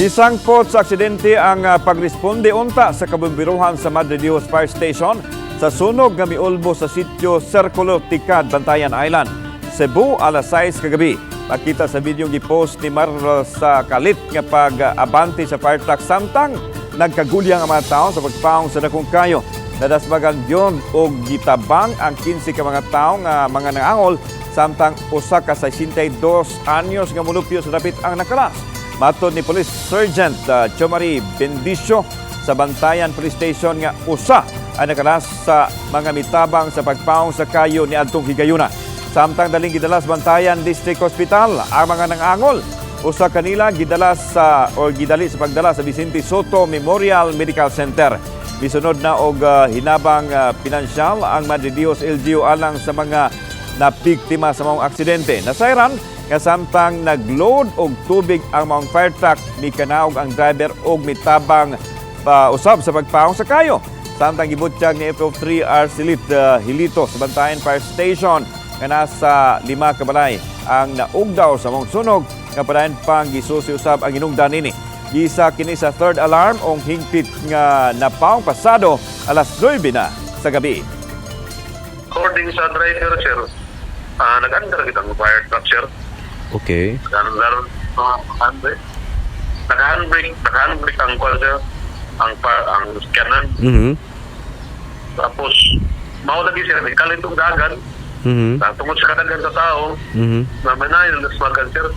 Gisangpot sa aksidente ang pagresponde unta sa kabumbiruhan sa Madre Dios Fire Station sa sunog nga miulbo sa sitio Circulo Ticad, Bantayan Island, Cebu, alas 6 kagabi. Makita sa video gipost ni Marl sa kalit nga pag-abante sa fire truck samtang nagkagulyang ang mga tao sa pagpaong sa dakong kayo. Nadasbagan yun o gitabang ang 15 ka mga tao nga mga nangangol samtang usa ka 62 anyos nga mulupyo sa dapit ang nakalas. Matod ni Police Sergeant Chomari Bendicio sa Bantayan Police Station nga usa ang nakalas sa mga mitabang sa pagpaong sa kayo ni adtong higayuna. Samtang daling gidalas Bantayan District Hospital ang mga nangangol. Usa kanila gidali sa pagdala sa Vicente Soto Memorial Medical Center. Misunod na og hinabang pinansyal ang Madre Dios LGU alang sa mga nabiktima sa mga aksidente. Nasayran nga samtang nagload og tubig ang mga fire truck, mikanaog ang driver og mitabang usab sa pagpaong sa kayo. Samtang gibutyag ni FO3 Arcelit Hilito sa Bantayan Fire Station nga nasa 5 ka balay ang naugdaw sa mga sunog nga padayon pang gisusi usab ang hinungdan nini. Gisa kini sa third alarm ong hingpit nga napaong pasado alas 9 na sa gabi. According sa driver, sir, nag-under kitang fire truck, sir. Okay. Nag-handbrake ang call, sir. Ang scanner. Tapos, maulagi, sir, kalit yung dagan. Tungkol sa kadagan sa tao, na manayon, nasmagan, sir.